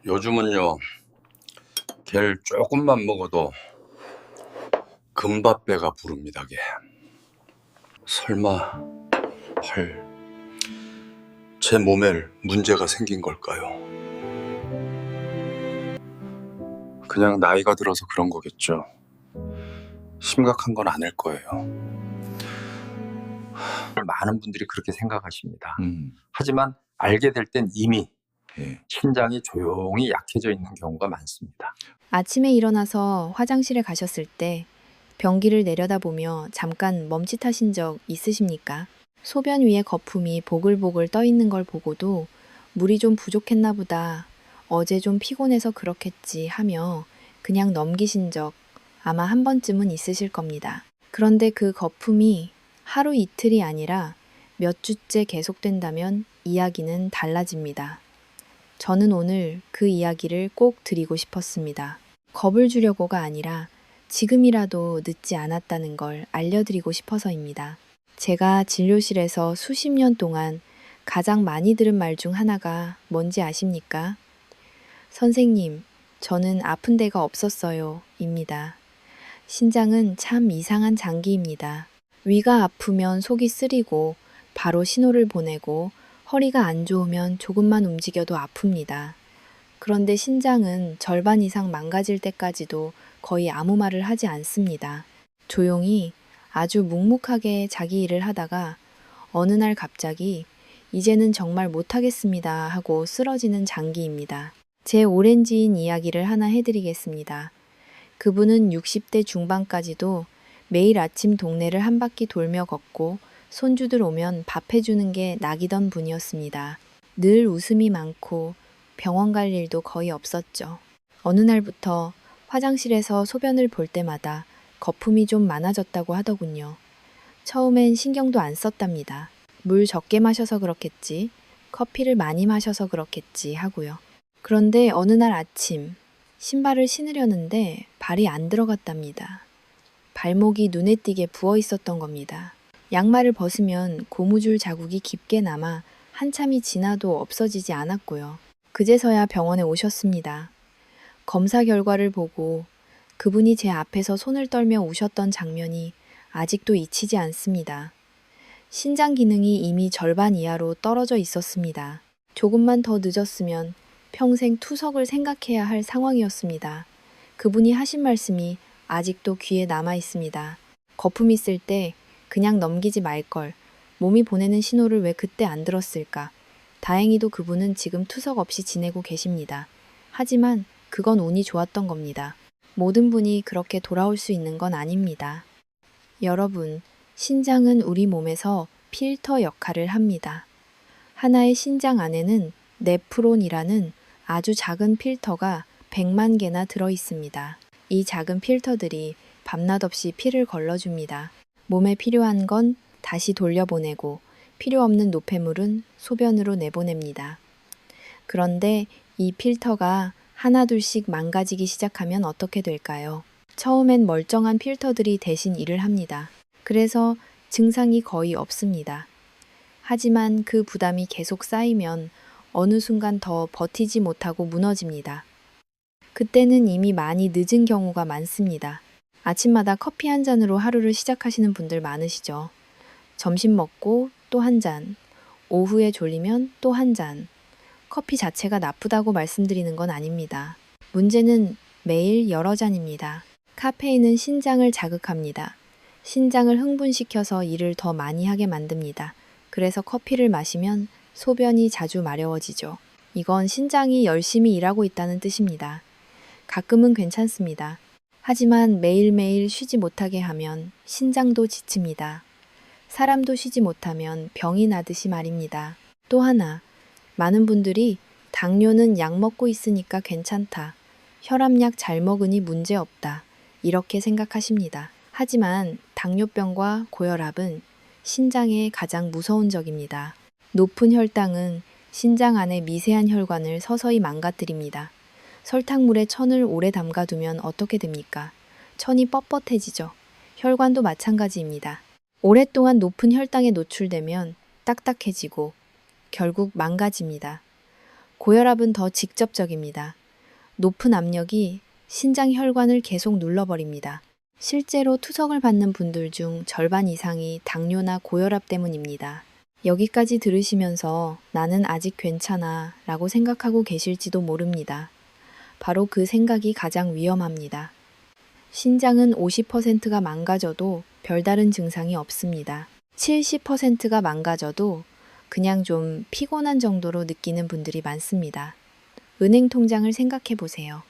요즘은요, 겔 조금만 먹어도 금밥 배가 부릅니다, 걔. 설마, 제 몸에 문제가 생긴 걸까요? 그냥 나이가 들어서 그런 거겠죠. 심각한 건 아닐 거예요. 많은 분들이 그렇게 생각하십니다. 하지만 알게 될 땐 이미 신장이 조용히 약해져 있는 경우가 많습니다. 아침에 일어나서 화장실에 가셨을 때 변기를 내려다보며 잠깐 멈칫하신 적 있으십니까? 소변 위에 거품이 보글보글 떠 있는 걸 보고도 물이 좀 부족했나 보다, 어제 좀 피곤해서 그렇겠지 하며 그냥 넘기신 적 아마 한 번쯤은 있으실 겁니다. 그런데 그 거품이 하루 이틀이 아니라 몇 주째 계속된다면 이야기는 달라집니다. 저는 오늘 그 이야기를 꼭 드리고 싶었습니다. 겁을 주려고가 아니라 지금이라도 늦지 않았다는 걸 알려드리고 싶어서입니다. 제가 진료실에서 수십 년 동안 가장 많이 들은 말 중 하나가 뭔지 아십니까? 선생님, 저는 아픈 데가 없었어요. 입니다. 신장은 참 이상한 장기입니다. 위가 아프면 속이 쓰리고 바로 신호를 보내고 허리가 안 좋으면 조금만 움직여도 아픕니다. 그런데 신장은 절반 이상 망가질 때까지도 거의 아무 말을 하지 않습니다. 조용히 아주 묵묵하게 자기 일을 하다가 어느 날 갑자기 이제는 정말 못하겠습니다 하고 쓰러지는 장기입니다. 제 오렌지인 이야기를 하나 해드리겠습니다. 그분은 60대 중반까지도 매일 아침 동네를 한 바퀴 돌며 걷고 손주들 오면 밥 해주는 게 낙이던 분이었습니다. 늘 웃음이 많고 병원 갈 일도 거의 없었죠. 어느 날부터 화장실에서 소변을 볼 때마다 거품이 좀 많아졌다고 하더군요. 처음엔 신경도 안 썼답니다. 물 적게 마셔서 그렇겠지, 커피를 많이 마셔서 그렇겠지 하고요. 그런데 어느 날 아침 신발을 신으려는데 발이 안 들어갔답니다. 발목이 눈에 띄게 부어 있었던 겁니다. 양말을 벗으면 고무줄 자국이 깊게 남아 한참이 지나도 없어지지 않았고요. 그제서야 병원에 오셨습니다. 검사 결과를 보고 그분이 제 앞에서 손을 떨며 우셨던 장면이 아직도 잊히지 않습니다. 신장 기능이 이미 절반 이하로 떨어져 있었습니다. 조금만 더 늦었으면 평생 투석을 생각해야 할 상황이었습니다. 그분이 하신 말씀이 아직도 귀에 남아 있습니다. 거품 있을 때 그냥 넘기지 말걸. 몸이 보내는 신호를 왜 그때 안 들었을까? 다행히도 그분은 지금 투석 없이 지내고 계십니다. 하지만 그건 운이 좋았던 겁니다. 모든 분이 그렇게 돌아올 수 있는 건 아닙니다. 여러분, 신장은 우리 몸에서 필터 역할을 합니다. 하나의 신장 안에는 네프론이라는 아주 작은 필터가 100만 개나 들어 있습니다. 이 작은 필터들이 밤낮 없이 피를 걸러줍니다. 몸에 필요한 건 다시 돌려보내고 필요 없는 노폐물은 소변으로 내보냅니다. 그런데 이 필터가 하나둘씩 망가지기 시작하면 어떻게 될까요? 처음엔 멀쩡한 필터들이 대신 일을 합니다. 그래서 증상이 거의 없습니다. 하지만 그 부담이 계속 쌓이면 어느 순간 더 버티지 못하고 무너집니다. 그때는 이미 많이 늦은 경우가 많습니다. 아침마다 커피 한 잔으로 하루를 시작하시는 분들 많으시죠? 점심 먹고 또 한 잔, 오후에 졸리면 또 한 잔. 커피 자체가 나쁘다고 말씀드리는 건 아닙니다. 문제는 매일 여러 잔입니다. 카페인은 신장을 자극합니다. 신장을 흥분시켜서 일을 더 많이 하게 만듭니다. 그래서 커피를 마시면 소변이 자주 마려워지죠. 이건 신장이 열심히 일하고 있다는 뜻입니다. 가끔은 괜찮습니다. 하지만 매일매일 쉬지 못하게 하면 신장도 지칩니다. 사람도 쉬지 못하면 병이 나듯이 말입니다. 또 하나, 많은 분들이 당뇨는 약 먹고 있으니까 괜찮다, 혈압약 잘 먹으니 문제 없다, 이렇게 생각하십니다. 하지만 당뇨병과 고혈압은 신장의 가장 무서운 적입니다. 높은 혈당은 신장 안의 미세한 혈관을 서서히 망가뜨립니다. 설탕물에 천을 오래 담가두면 어떻게 됩니까? 천이 뻣뻣해지죠. 혈관도 마찬가지입니다. 오랫동안 높은 혈당에 노출되면 딱딱해지고 결국 망가집니다. 고혈압은 더 직접적입니다. 높은 압력이 신장 혈관을 계속 눌러버립니다. 실제로 투석을 받는 분들 중 절반 이상이 당뇨나 고혈압 때문입니다. 여기까지 들으시면서 나는 아직 괜찮아 라고 생각하고 계실지도 모릅니다. 바로 그 생각이 가장 위험합니다. 신장은 50%가 망가져도 별다른 증상이 없습니다. 70%가 망가져도 그냥 좀 피곤한 정도로 느끼는 분들이 많습니다. 은행 통장을 생각해 보세요.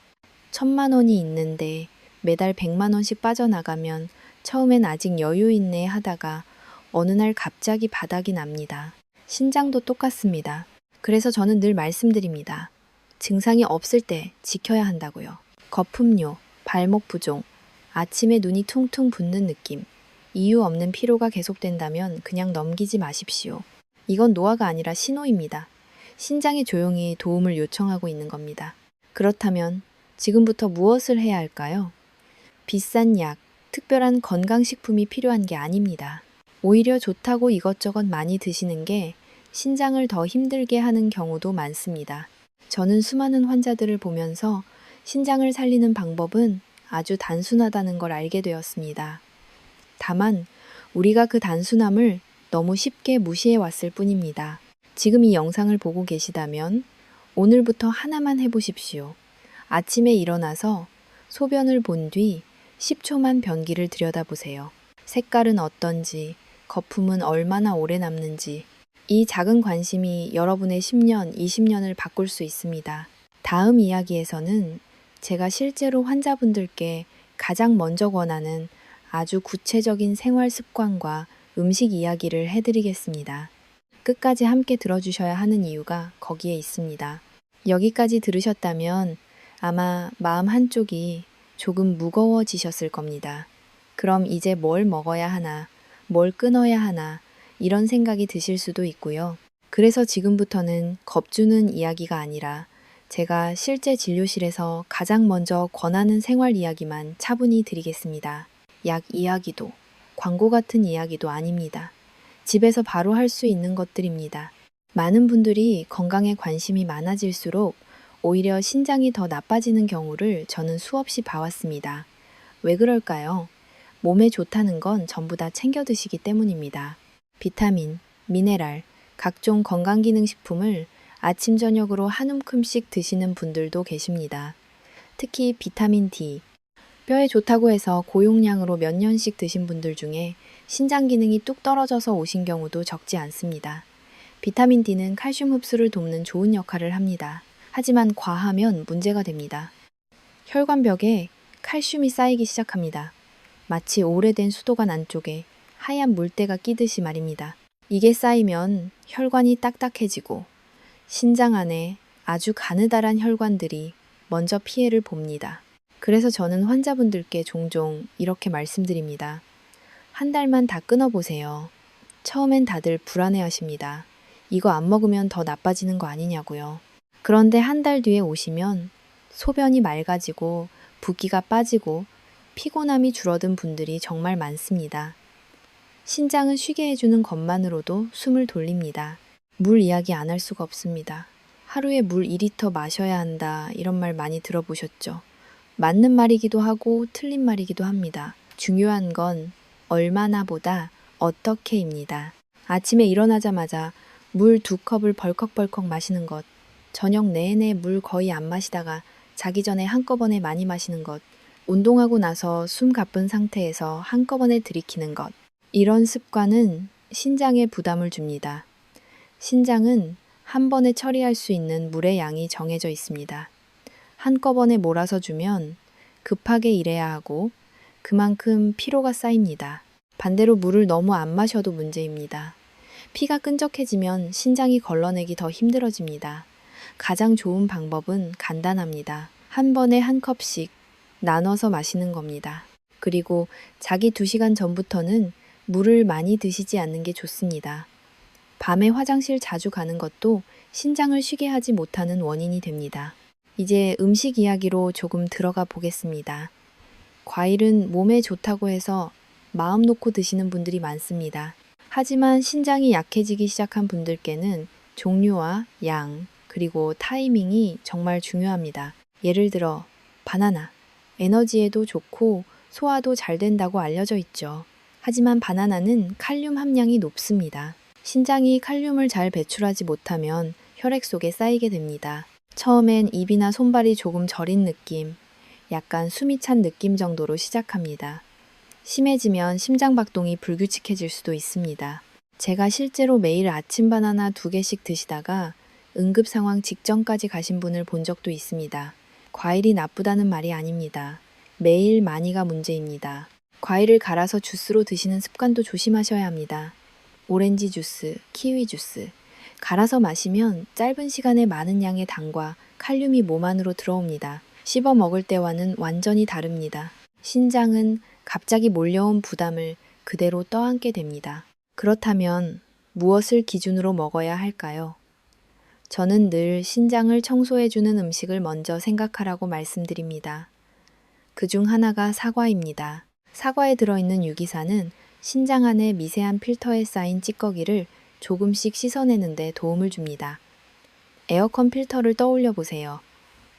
1,000만 원이 있는데 매달 100만 원씩 빠져나가면 처음엔 아직 여유 있네 하다가 어느 날 갑자기 바닥이 납니다. 신장도 똑같습니다. 그래서 저는 늘 말씀드립니다. 증상이 없을 때 지켜야 한다고요. 거품료, 발목 부종, 아침에 눈이 퉁퉁 붓는 느낌, 이유 없는 피로가 계속된다면 그냥 넘기지 마십시오. 이건 노화가 아니라 신호입니다. 신장이 조용히 도움을 요청하고 있는 겁니다. 그렇다면 지금부터 무엇을 해야 할까요? 비싼 약, 특별한 건강식품이 필요한 게 아닙니다. 오히려 좋다고 이것저것 많이 드시는 게 신장을 더 힘들게 하는 경우도 많습니다. 저는 수많은 환자들을 보면서 신장을 살리는 방법은 아주 단순하다는 걸 알게 되었습니다. 다만 우리가 그 단순함을 너무 쉽게 무시해 왔을 뿐입니다. 지금 이 영상을 보고 계시다면 오늘부터 하나만 해보십시오. 아침에 일어나서 소변을 본 뒤 10초만 변기를 들여다보세요. 색깔은 어떤지, 거품은 얼마나 오래 남는지, 이 작은 관심이 여러분의 10년, 20년을 바꿀 수 있습니다. 다음 이야기에서는 제가 실제로 환자분들께 가장 먼저 권하는 아주 구체적인 생활 습관과 음식 이야기를 해드리겠습니다. 끝까지 함께 들어주셔야 하는 이유가 거기에 있습니다. 여기까지 들으셨다면 아마 마음 한쪽이 조금 무거워지셨을 겁니다. 그럼 이제 뭘 먹어야 하나, 뭘 끊어야 하나, 이런 생각이 드실 수도 있고요. 그래서 지금부터는 겁주는 이야기가 아니라 제가 실제 진료실에서 가장 먼저 권하는 생활 이야기만 차분히 드리겠습니다. 약 이야기도, 광고 같은 이야기도 아닙니다. 집에서 바로 할 수 있는 것들입니다. 많은 분들이 건강에 관심이 많아질수록 오히려 신장이 더 나빠지는 경우를 저는 수없이 봐왔습니다. 왜 그럴까요? 몸에 좋다는 건 전부 다 챙겨 드시기 때문입니다. 비타민, 미네랄, 각종 건강기능식품을 아침 저녁으로 한 움큼씩 드시는 분들도 계십니다. 특히 비타민 D, 뼈에 좋다고 해서 고용량으로 몇 년씩 드신 분들 중에 신장 기능이 뚝 떨어져서 오신 경우도 적지 않습니다. 비타민 D는 칼슘 흡수를 돕는 좋은 역할을 합니다. 하지만 과하면 문제가 됩니다. 혈관벽에 칼슘이 쌓이기 시작합니다. 마치 오래된 수도관 안쪽에 하얀 물때가 끼듯이 말입니다. 이게 쌓이면 혈관이 딱딱해지고 신장 안에 아주 가느다란 혈관들이 먼저 피해를 봅니다. 그래서 저는 환자분들께 종종 이렇게 말씀드립니다. 한 달만 다 끊어보세요. 처음엔 다들 불안해하십니다. 이거 안 먹으면 더 나빠지는 거 아니냐고요. 그런데 한 달 뒤에 오시면 소변이 맑아지고 붓기가 빠지고 피곤함이 줄어든 분들이 정말 많습니다. 신장은 쉬게 해주는 것만으로도 숨을 돌립니다. 물 이야기 안 할 수가 없습니다. 하루에 물 2리터 마셔야 한다 이런 말 많이 들어보셨죠? 맞는 말이기도 하고 틀린 말이기도 합니다. 중요한 건 얼마나 보다 어떻게입니다. 아침에 일어나자마자 물 2컵을 벌컥벌컥 마시는 것, 저녁 내내 물 거의 안 마시다가 자기 전에 한꺼번에 많이 마시는 것, 운동하고 나서 숨 가쁜 상태에서 한꺼번에 들이키는 것, 이런 습관은 신장에 부담을 줍니다. 신장은 한 번에 처리할 수 있는 물의 양이 정해져 있습니다. 한꺼번에 몰아서 주면 급하게 일해야 하고 그만큼 피로가 쌓입니다. 반대로 물을 너무 안 마셔도 문제입니다. 피가 끈적해지면 신장이 걸러내기 더 힘들어집니다. 가장 좋은 방법은 간단합니다. 한 번에 한 컵씩 나눠서 마시는 겁니다. 그리고 자기 2시간 전부터는 물을 많이 드시지 않는 게 좋습니다. 밤에 화장실 자주 가는 것도 신장을 쉬게 하지 못하는 원인이 됩니다. 이제 음식 이야기로 조금 들어가 보겠습니다. 과일은 몸에 좋다고 해서 마음 놓고 드시는 분들이 많습니다. 하지만 신장이 약해지기 시작한 분들께는 종류와 양, 그리고 타이밍이 정말 중요합니다. 예를 들어 바나나. 에너지에도 좋고 소화도 잘 된다고 알려져 있죠. 하지만 바나나는 칼륨 함량이 높습니다. 신장이 칼륨을 잘 배출하지 못하면 혈액 속에 쌓이게 됩니다. 처음엔 입이나 손발이 조금 저린 느낌, 약간 숨이 찬 느낌 정도로 시작합니다. 심해지면 심장박동이 불규칙해질 수도 있습니다. 제가 실제로 매일 아침 바나나 2개씩 드시다가 응급 상황 직전까지 가신 분을 본 적도 있습니다. 과일이 나쁘다는 말이 아닙니다. 매일 많이가 문제입니다. 과일을 갈아서 주스로 드시는 습관도 조심하셔야 합니다. 오렌지 주스, 키위 주스. 갈아서 마시면 짧은 시간에 많은 양의 당과 칼륨이 몸 안으로 들어옵니다. 씹어 먹을 때와는 완전히 다릅니다. 신장은 갑자기 몰려온 부담을 그대로 떠안게 됩니다. 그렇다면 무엇을 기준으로 먹어야 할까요? 저는 늘 신장을 청소해주는 음식을 먼저 생각하라고 말씀드립니다. 그중 하나가 사과입니다. 사과에 들어있는 유기산은 신장 안의 미세한 필터에 쌓인 찌꺼기를 조금씩 씻어내는데 도움을 줍니다. 에어컨 필터를 떠올려 보세요.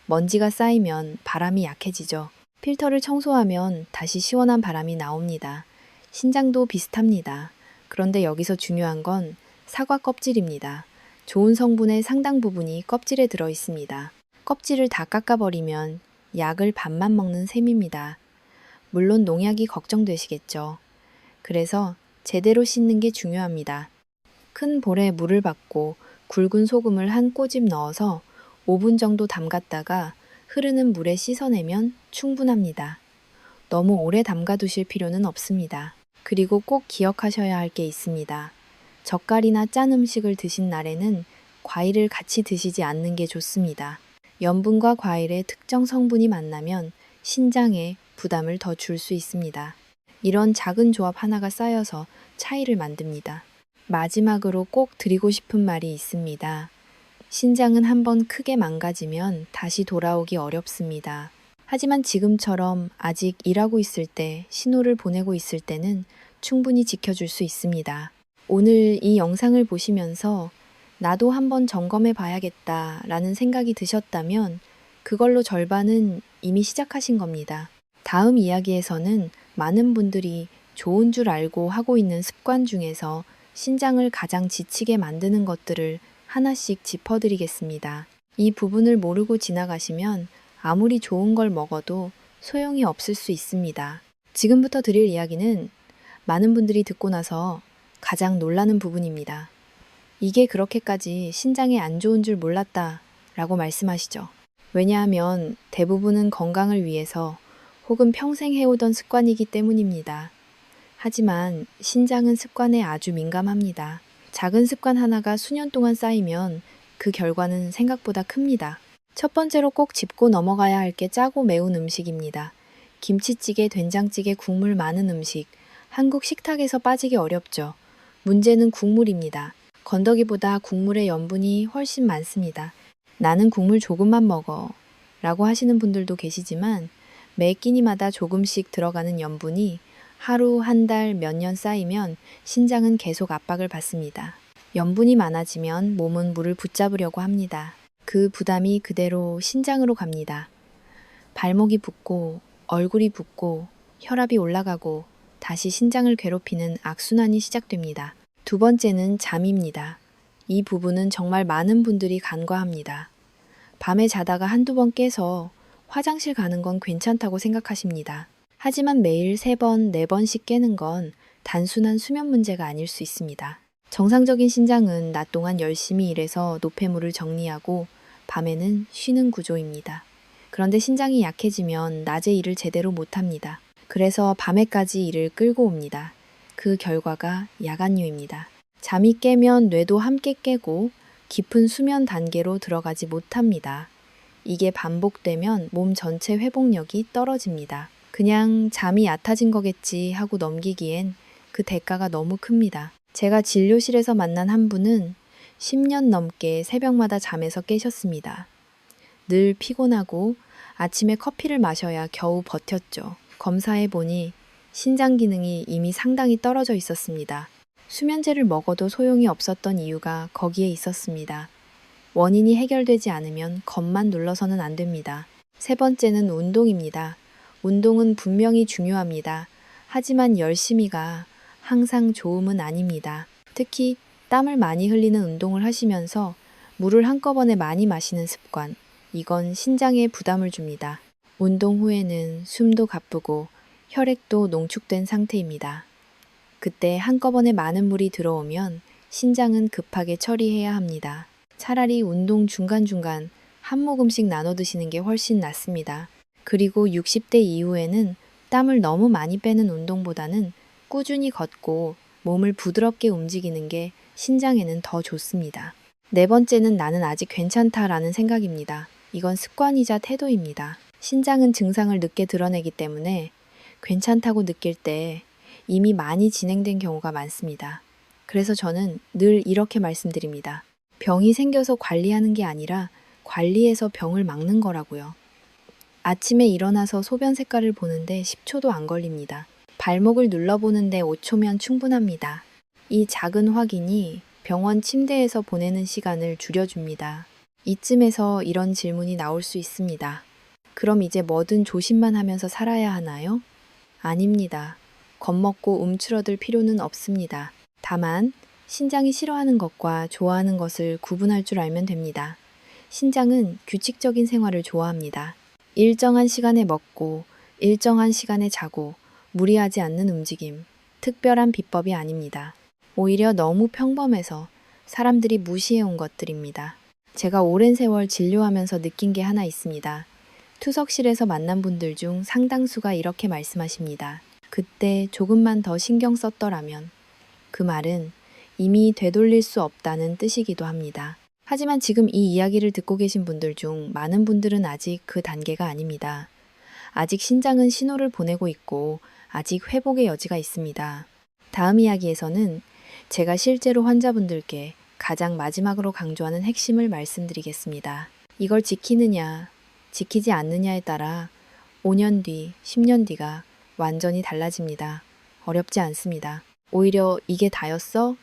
먼지가 쌓이면 바람이 약해지죠. 필터를 청소하면 다시 시원한 바람이 나옵니다. 신장도 비슷합니다. 그런데 여기서 중요한 건 사과 껍질입니다. 좋은 성분의 상당 부분이 껍질에 들어 있습니다. 껍질을 다 깎아버리면 약을 반만 먹는 셈입니다. 물론 농약이 걱정되시겠죠. 그래서 제대로 씻는 게 중요합니다. 큰 볼에 물을 받고 굵은 소금을 한 꼬집 넣어서 5분 정도 담갔다가 흐르는 물에 씻어내면 충분합니다. 너무 오래 담가두실 필요는 없습니다. 그리고 꼭 기억하셔야 할 게 있습니다. 젓갈이나 짠 음식을 드신 날에는 과일을 같이 드시지 않는 게 좋습니다. 염분과 과일의 특정 성분이 만나면 신장에 부담을 더 줄 수 있습니다. 이런 작은 조합 하나가 쌓여서 차이를 만듭니다. 마지막으로 꼭 드리고 싶은 말이 있습니다. 신장은 한번 크게 망가지면 다시 돌아오기 어렵습니다. 하지만 지금처럼 아직 일하고 있을 때, 신호를 보내고 있을 때는 충분히 지켜줄 수 있습니다. 오늘 이 영상을 보시면서 나도 한번 점검해 봐야겠다 라는 생각이 드셨다면 그걸로 절반은 이미 시작하신 겁니다. 다음 이야기에서는 많은 분들이 좋은 줄 알고 하고 있는 습관 중에서 신장을 가장 지치게 만드는 것들을 하나씩 짚어드리겠습니다. 이 부분을 모르고 지나가시면 아무리 좋은 걸 먹어도 소용이 없을 수 있습니다. 지금부터 드릴 이야기는 많은 분들이 듣고 나서 가장 놀라는 부분입니다. 이게 그렇게까지 신장에 안 좋은 줄 몰랐다 라고 말씀하시죠. 왜냐하면 대부분은 건강을 위해서 혹은 평생 해오던 습관이기 때문입니다. 하지만 신장은 습관에 아주 민감합니다. 작은 습관 하나가 수년 동안 쌓이면 그 결과는 생각보다 큽니다. 첫 번째로 꼭 짚고 넘어가야 할 게 짜고 매운 음식입니다. 김치찌개, 된장찌개, 국물 많은 음식. 한국 식탁에서 빠지기 어렵죠. 문제는 국물입니다. 건더기보다 국물의 염분이 훨씬 많습니다. 나는 국물 조금만 먹어 라고 하시는 분들도 계시지만 매 끼니마다 조금씩 들어가는 염분이 하루, 한 달, 몇 년 쌓이면 신장은 계속 압박을 받습니다. 염분이 많아지면 몸은 물을 붙잡으려고 합니다. 그 부담이 그대로 신장으로 갑니다. 발목이 붓고 얼굴이 붓고 혈압이 올라가고 다시 신장을 괴롭히는 악순환이 시작됩니다. 두 번째는 잠입니다. 이 부분은 정말 많은 분들이 간과합니다. 밤에 자다가 한두 번 깨서 화장실 가는 건 괜찮다고 생각하십니다. 하지만 매일 3번, 4번씩 깨는 건 단순한 수면 문제가 아닐 수 있습니다. 정상적인 신장은 낮 동안 열심히 일해서 노폐물을 정리하고 밤에는 쉬는 구조입니다. 그런데 신장이 약해지면 낮에 일을 제대로 못합니다. 그래서 밤에까지 일을 끌고 옵니다. 그 결과가 야간류입니다. 잠이 깨면 뇌도 함께 깨고 깊은 수면 단계로 들어가지 못합니다. 이게 반복되면 몸 전체 회복력이 떨어집니다. 그냥 잠이 얕아진 거겠지 하고 넘기기엔 그 대가가 너무 큽니다. 제가 진료실에서 만난 한 분은 10년 넘게 새벽마다 잠에서 깨셨습니다. 늘 피곤하고 아침에 커피를 마셔야 겨우 버텼죠. 검사해보니 신장 기능이 이미 상당히 떨어져 있었습니다. 수면제를 먹어도 소용이 없었던 이유가 거기에 있었습니다. 원인이 해결되지 않으면 겁만 눌러서는 안 됩니다. 세 번째는 운동입니다. 운동은 분명히 중요합니다. 하지만 열심히가 항상 좋음은 아닙니다. 특히 땀을 많이 흘리는 운동을 하시면서 물을 한꺼번에 많이 마시는 습관, 이건 신장에 부담을 줍니다. 운동 후에는 숨도 가쁘고 혈액도 농축된 상태입니다. 그때 한꺼번에 많은 물이 들어오면 신장은 급하게 처리해야 합니다. 차라리 운동 중간중간 한 모금씩 나눠 드시는 게 훨씬 낫습니다. 그리고 60대 이후에는 땀을 너무 많이 빼는 운동보다는 꾸준히 걷고 몸을 부드럽게 움직이는 게 신장에는 더 좋습니다. 네 번째는 나는 아직 괜찮다라는 생각입니다. 이건 습관이자 태도입니다. 신장은 증상을 늦게 드러내기 때문에 괜찮다고 느낄 때 이미 많이 진행된 경우가 많습니다. 그래서 저는 늘 이렇게 말씀드립니다. 병이 생겨서 관리하는 게 아니라 관리해서 병을 막는 거라고요. 아침에 일어나서 소변 색깔을 보는데 10초도 안 걸립니다. 발목을 눌러보는데 5초면 충분합니다. 이 작은 확인이 병원 침대에서 보내는 시간을 줄여줍니다. 이쯤에서 이런 질문이 나올 수 있습니다. 그럼 이제 뭐든 조심만 하면서 살아야 하나요? 아닙니다. 겁먹고 움츠러들 필요는 없습니다. 다만 신장이 싫어하는 것과 좋아하는 것을 구분할 줄 알면 됩니다. 신장은 규칙적인 생활을 좋아합니다. 일정한 시간에 먹고 일정한 시간에 자고 무리하지 않는 움직임, 특별한 비법이 아닙니다. 오히려 너무 평범해서 사람들이 무시해온 것들입니다. 제가 오랜 세월 진료하면서 느낀 게 하나 있습니다. 투석실에서 만난 분들 중 상당수가 이렇게 말씀하십니다. 그때 조금만 더 신경 썼더라면. 그 말은 이미 되돌릴 수 없다는 뜻이기도 합니다. 하지만 지금 이 이야기를 듣고 계신 분들 중 많은 분들은 아직 그 단계가 아닙니다. 아직 신장은 신호를 보내고 있고 아직 회복의 여지가 있습니다. 다음 이야기에서는 제가 실제로 환자분들께 가장 마지막으로 강조하는 핵심을 말씀드리겠습니다. 이걸 지키느냐, 지키지 않느냐에 따라 5년 뒤, 10년 뒤가 완전히 달라집니다. 어렵지 않습니다. 오히려 이게 다였어?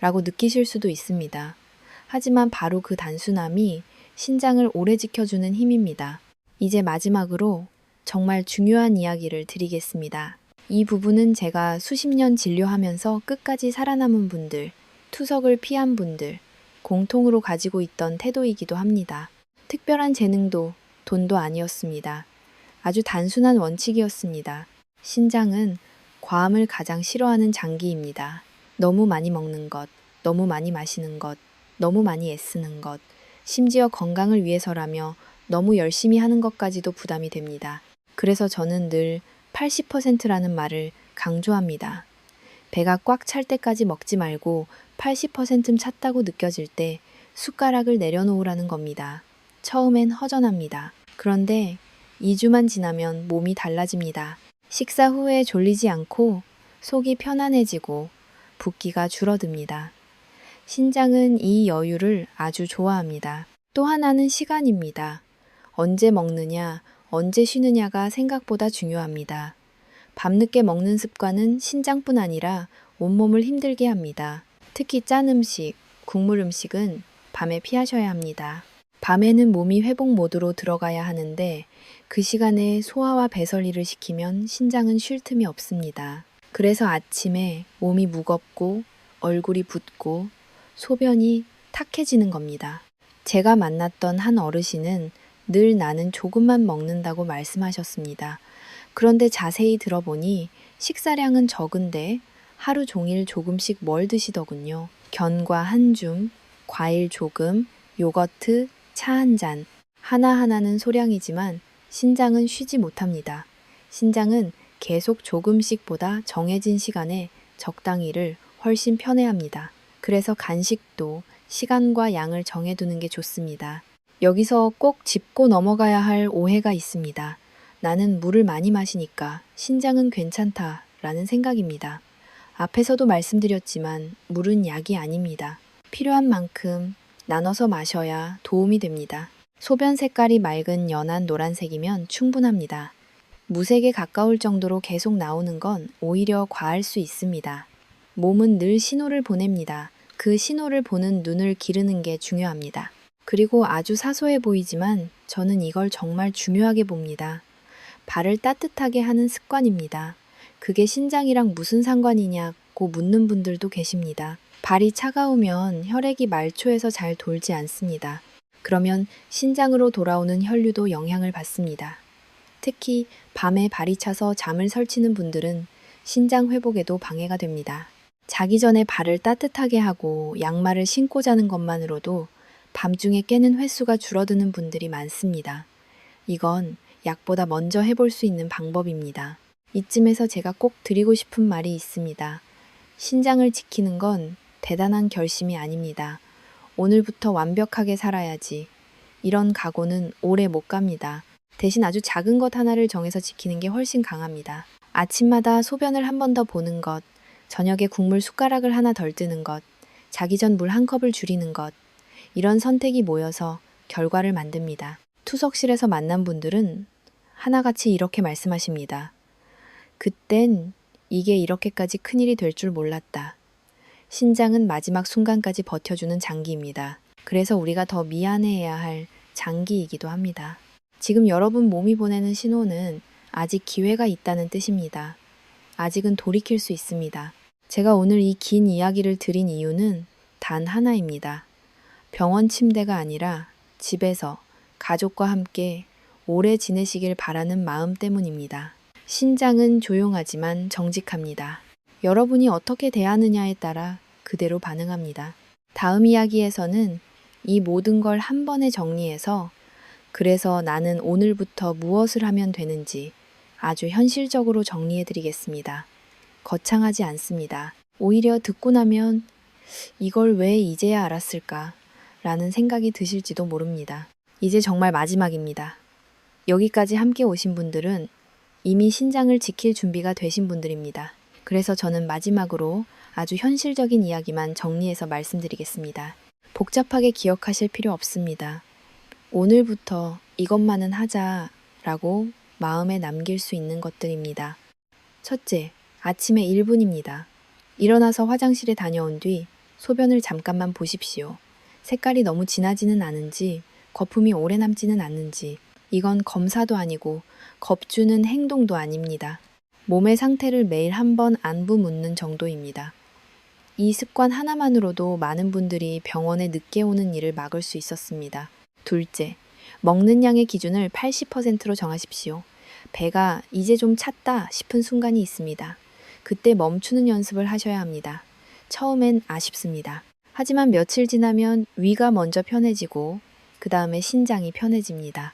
라고 느끼실 수도 있습니다. 하지만 바로 그 단순함이 신장을 오래 지켜주는 힘입니다. 이제 마지막으로 정말 중요한 이야기를 드리겠습니다. 이 부분은 제가 수십 년 진료하면서 끝까지 살아남은 분들, 투석을 피한 분들, 공통으로 가지고 있던 태도이기도 합니다. 특별한 재능도 돈도 아니었습니다. 아주 단순한 원칙이었습니다. 신장은 과음을 가장 싫어하는 장기입니다. 너무 많이 먹는 것, 너무 많이 마시는 것, 너무 많이 애쓰는 것, 심지어 건강을 위해서라며 너무 열심히 하는 것까지도 부담이 됩니다. 그래서 저는 늘 80%라는 말을 강조합니다. 배가 꽉 찰 때까지 먹지 말고 80% 찼다고 느껴질 때 숟가락을 내려놓으라는 겁니다. 처음엔 허전합니다. 그런데 2주만 지나면 몸이 달라집니다. 식사 후에 졸리지 않고 속이 편안해지고 붓기가 줄어듭니다. 신장은 이 여유를 아주 좋아합니다. 또 하나는 시간입니다. 언제 먹느냐, 언제 쉬느냐가 생각보다 중요합니다. 밤늦게 먹는 습관은 신장뿐 아니라 온몸을 힘들게 합니다. 특히 짠 음식, 국물 음식은 밤에 피하셔야 합니다. 밤에는 몸이 회복 모드로 들어가야 하는데 그 시간에 소화와 배설일을 시키면 신장은 쉴 틈이 없습니다. 그래서 아침에 몸이 무겁고 얼굴이 붓고 소변이 탁해지는 겁니다. 제가 만났던 한 어르신은 늘 나는 조금만 먹는다고 말씀하셨습니다. 그런데 자세히 들어보니 식사량은 적은데 하루 종일 조금씩 뭘 드시더군요. 견과 한 줌, 과일 조금, 요거트, 차 한 잔. 하나하나는 소량이지만 신장은 쉬지 못합니다. 신장은 계속 조금씩보다 정해진 시간에 적당히를 훨씬 편해합니다. 그래서 간식도 시간과 양을 정해두는 게 좋습니다. 여기서 꼭 짚고 넘어가야 할 오해가 있습니다. 나는 물을 많이 마시니까 신장은 괜찮다 라는 생각입니다. 앞에서도 말씀드렸지만 물은 약이 아닙니다. 필요한 만큼 나눠서 마셔야 도움이 됩니다. 소변 색깔이 맑은 연한 노란색이면 충분합니다. 무색에 가까울 정도로 계속 나오는 건 오히려 과할 수 있습니다. 몸은 늘 신호를 보냅니다. 그 신호를 보는 눈을 기르는 게 중요합니다. 그리고 아주 사소해 보이지만 저는 이걸 정말 중요하게 봅니다. 발을 따뜻하게 하는 습관입니다. 그게 신장이랑 무슨 상관이냐고 묻는 분들도 계십니다. 발이 차가우면 혈액이 말초에서 잘 돌지 않습니다. 그러면 신장으로 돌아오는 혈류도 영향을 받습니다. 특히 밤에 발이 차서 잠을 설치는 분들은 신장 회복에도 방해가 됩니다. 자기 전에 발을 따뜻하게 하고 양말을 신고 자는 것만으로도 밤중에 깨는 횟수가 줄어드는 분들이 많습니다. 이건 약보다 먼저 해볼 수 있는 방법입니다. 이쯤에서 제가 꼭 드리고 싶은 말이 있습니다. 신장을 지키는 건 대단한 결심이 아닙니다. 오늘부터 완벽하게 살아야지. 이런 각오는 오래 못 갑니다. 대신 아주 작은 것 하나를 정해서 지키는 게 훨씬 강합니다. 아침마다 소변을 한 번 더 보는 것, 저녁에 국물 숟가락을 하나 덜 뜨는 것, 자기 전 물 한 컵을 줄이는 것, 이런 선택이 모여서 결과를 만듭니다. 투석실에서 만난 분들은 하나같이 이렇게 말씀하십니다. 그땐 이게 이렇게까지 큰일이 될 줄 몰랐다. 신장은 마지막 순간까지 버텨주는 장기입니다. 그래서 우리가 더 미안해해야 할 장기이기도 합니다. 지금 여러분 몸이 보내는 신호는 아직 기회가 있다는 뜻입니다. 아직은 돌이킬 수 있습니다. 제가 오늘 이 긴 이야기를 드린 이유는 단 하나입니다. 병원 침대가 아니라 집에서 가족과 함께 오래 지내시길 바라는 마음 때문입니다. 신장은 조용하지만 정직합니다. 여러분이 어떻게 대하느냐에 따라 그대로 반응합니다. 다음 이야기에서는 이 모든 걸 한 번에 정리해서 그래서 나는 오늘부터 무엇을 하면 되는지 아주 현실적으로 정리해드리겠습니다. 거창하지 않습니다. 오히려 듣고 나면 이걸 왜 이제야 알았을까? 라는 생각이 드실지도 모릅니다. 이제 정말 마지막입니다. 여기까지 함께 오신 분들은 이미 신장을 지킬 준비가 되신 분들입니다. 그래서 저는 마지막으로 아주 현실적인 이야기만 정리해서 말씀드리겠습니다. 복잡하게 기억하실 필요 없습니다. 오늘부터 이것만은 하자라고 마음에 남길 수 있는 것들입니다. 첫째, 아침에 1분입니다. 일어나서 화장실에 다녀온 뒤 소변을 잠깐만 보십시오. 색깔이 너무 진하지는 않은지, 거품이 오래 남지는 않는지, 이건 검사도 아니고 겁주는 행동도 아닙니다. 몸의 상태를 매일 한 번 안부 묻는 정도입니다. 이 습관 하나만으로도 많은 분들이 병원에 늦게 오는 일을 막을 수 있었습니다. 둘째, 먹는 양의 기준을 80%로 정하십시오. 배가 이제 좀 찼다 싶은 순간이 있습니다. 그때 멈추는 연습을 하셔야 합니다. 처음엔 아쉽습니다. 하지만 며칠 지나면 위가 먼저 편해지고 그 다음에 신장이 편해집니다.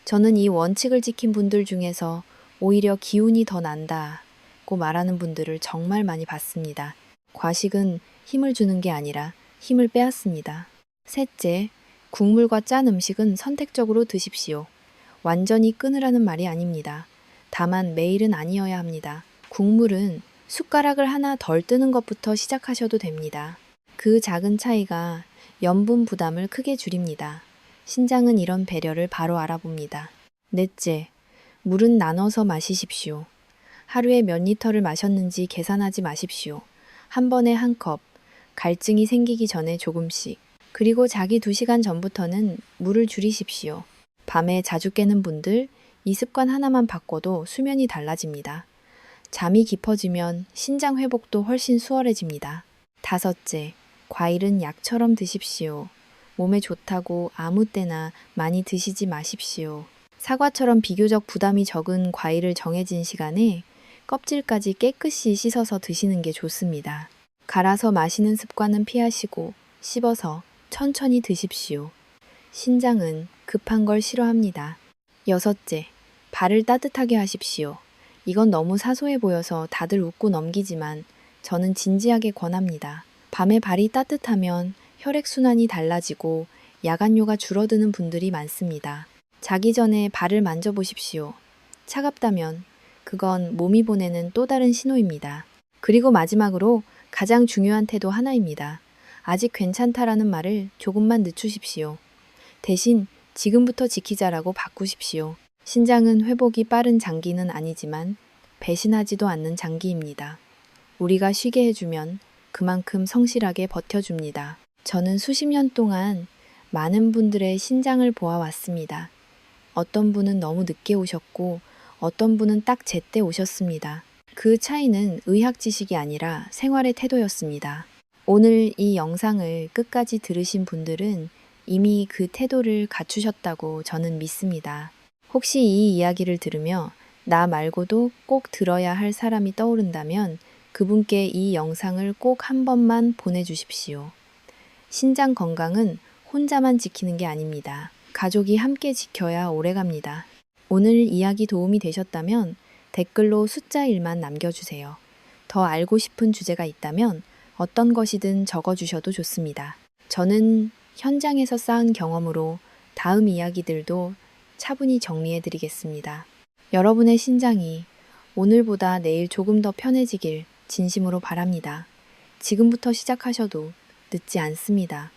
저는 이 원칙을 지킨 분들 중에서 오히려 기운이 더 난다고 말하는 분들을 정말 많이 봤습니다. 과식은 힘을 주는 게 아니라 힘을 빼앗습니다. 셋째, 국물과 짠 음식은 선택적으로 드십시오. 완전히 끊으라는 말이 아닙니다. 다만 매일은 아니어야 합니다. 국물은 숟가락을 하나 덜 뜨는 것부터 시작하셔도 됩니다. 그 작은 차이가 염분 부담을 크게 줄입니다. 신장은 이런 배려를 바로 알아봅니다. 넷째, 물은 나눠서 마시십시오. 하루에 몇 리터를 마셨는지 계산하지 마십시오. 한 번에 한 컵, 갈증이 생기기 전에 조금씩. 그리고 자기 2시간 전부터는 물을 줄이십시오. 밤에 자주 깨는 분들, 이 습관 하나만 바꿔도 수면이 달라집니다. 잠이 깊어지면 신장 회복도 훨씬 수월해집니다. 다섯째, 과일은 약처럼 드십시오. 몸에 좋다고 아무 때나 많이 드시지 마십시오. 사과처럼 비교적 부담이 적은 과일을 정해진 시간에 껍질까지 깨끗이 씻어서 드시는 게 좋습니다. 갈아서 마시는 습관은 피하시고 씹어서 천천히 드십시오. 신장은 급한 걸 싫어합니다. 여섯째, 발을 따뜻하게 하십시오. 이건 너무 사소해 보여서 다들 웃고 넘기지만 저는 진지하게 권합니다. 밤에 발이 따뜻하면 혈액순환이 달라지고 야간뇨가 줄어드는 분들이 많습니다. 자기 전에 발을 만져보십시오. 차갑다면 그건 몸이 보내는 또 다른 신호입니다. 그리고 마지막으로 가장 중요한 태도 하나입니다. 아직 괜찮다라는 말을 조금만 늦추십시오. 대신 지금부터 지키자라고 바꾸십시오. 신장은 회복이 빠른 장기는 아니지만 배신하지도 않는 장기입니다. 우리가 쉬게 해주면 그만큼 성실하게 버텨줍니다. 저는 수십 년 동안 많은 분들의 신장을 보아왔습니다. 어떤 분은 너무 늦게 오셨고 어떤 분은 딱 제때 오셨습니다. 그 차이는 의학 지식이 아니라 생활의 태도였습니다. 오늘 이 영상을 끝까지 들으신 분들은 이미 그 태도를 갖추셨다고 저는 믿습니다. 혹시 이 이야기를 들으며 나 말고도 꼭 들어야 할 사람이 떠오른다면 그분께 이 영상을 꼭 한 번만 보내주십시오. 신장 건강은 혼자만 지키는 게 아닙니다. 가족이 함께 지켜야 오래갑니다. 오늘 이야기 도움이 되셨다면 댓글로 숫자 1만 남겨주세요. 더 알고 싶은 주제가 있다면 어떤 것이든 적어주셔도 좋습니다. 저는 현장에서 쌓은 경험으로 다음 이야기들도 차분히 정리해드리겠습니다. 여러분의 신장이 오늘보다 내일 조금 더 편해지길 진심으로 바랍니다. 지금부터 시작하셔도 늦지 않습니다.